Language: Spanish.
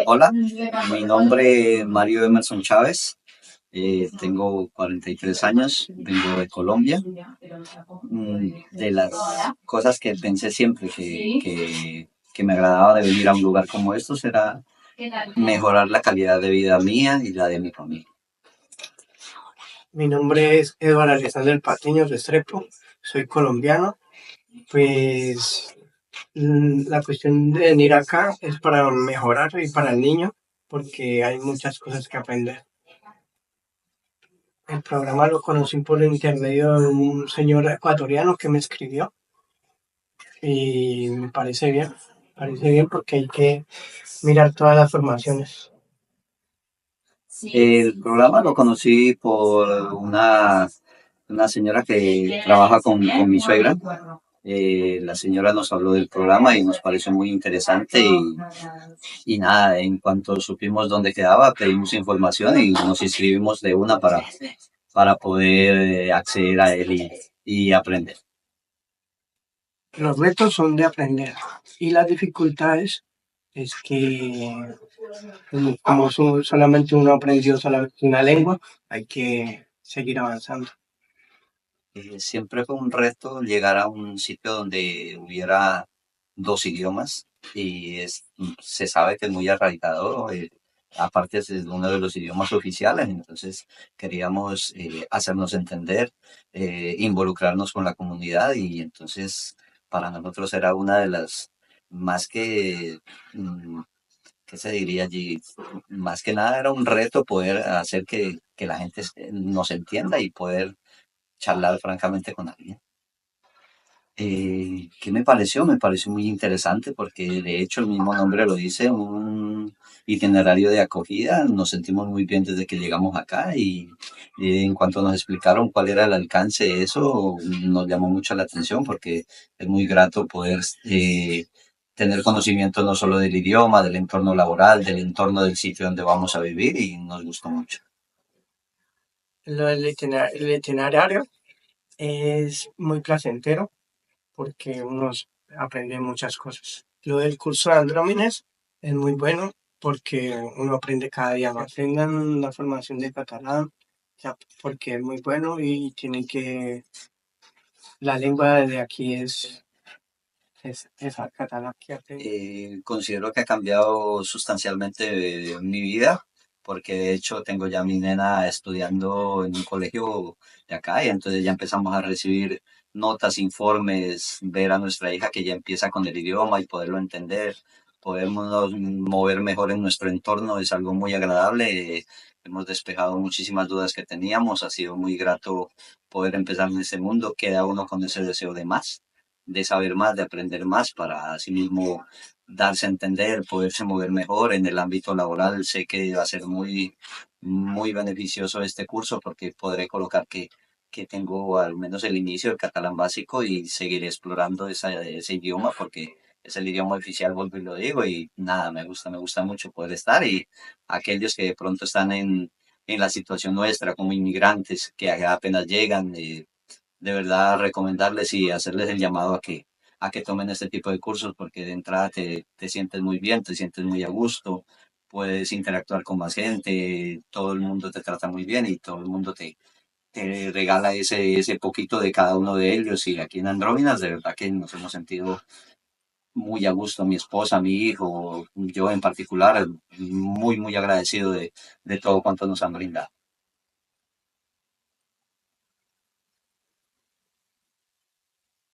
Hola, mi nombre es Mario Emerson Chávez, tengo 43 años, vengo de Colombia. De las cosas que pensé siempre que me agradaba de venir a un lugar como estos era mejorar la calidad de vida mía y la de mi familia. Mi nombre es Eduardo Alexander Patiño Restrepo, soy colombiano. Pues la cuestión de venir acá es para mejorar y para el niño, porque hay muchas cosas que aprender. El programa lo conocí por intermedio de un señor ecuatoriano que me escribió y parece bien porque hay que mirar todas las formaciones. El programa lo conocí por una señora que trabaja con mi suegra. La señora nos habló del programa y nos pareció muy interesante y nada, en cuanto supimos dónde quedaba, pedimos información y nos inscribimos de una para poder acceder a él y aprender. Los retos son de aprender y las dificultades es que como solamente uno aprendió solamente una lengua, hay que seguir avanzando. Siempre fue un reto llegar a un sitio donde hubiera dos idiomas y se sabe que es muy arraigado, aparte es uno de los idiomas oficiales, entonces queríamos hacernos entender, involucrarnos con la comunidad y entonces para nosotros era una de las más mm, ¿qué se diría allí? Más que nada era un reto poder hacer que la gente nos entienda y poder charlar francamente con alguien. ¿Qué me pareció? Me pareció muy interesante porque de hecho el mismo nombre lo dice, un itinerario de acogida. Nos sentimos muy bien desde que llegamos acá y en cuanto nos explicaron cuál era el alcance de eso, nos llamó mucho la atención porque es muy grato poder tener conocimiento no solo del idioma, del entorno laboral, del entorno del sitio donde vamos a vivir y nos gustó mucho. El itinerario es muy placentero porque uno aprende muchas cosas. Lo del curso de Andrómenes es muy bueno porque uno aprende cada día más. Tengan la formación de catalán, porque es muy bueno y tienen que, la lengua de aquí es el catalán que aprenden. Considero que ha cambiado sustancialmente mi vida, porque de hecho tengo ya a mi nena estudiando en un colegio de acá y entonces ya empezamos a recibir notas, informes, ver a nuestra hija que ya empieza con el idioma y poderlo entender, podernos mover mejor en nuestro entorno es algo muy agradable. Hemos despejado muchísimas dudas que teníamos, ha sido muy grato poder empezar en este mundo, queda uno con ese deseo de saber más, de aprender más para así mismo darse a entender, poderse mover mejor en el ámbito laboral. Sé que va a ser muy beneficioso este curso porque podré colocar que tengo al menos el inicio del catalán básico y seguiré explorando ese idioma porque es el idioma oficial, vuelvo y lo digo, y nada, me gusta mucho poder estar y aquellos que de pronto están en la situación nuestra como inmigrantes que apenas llegan, de verdad recomendarles y hacerles el llamado a que tomen este tipo de cursos porque de entrada te sientes muy bien, te sientes muy a gusto, puedes interactuar con más gente, todo el mundo te trata muy bien y todo el mundo te regala ese poquito de cada uno de ellos y aquí en Andróminas de verdad que nos hemos sentido muy a gusto, mi esposa, mi hijo, yo en particular, muy agradecido de todo cuanto nos han brindado.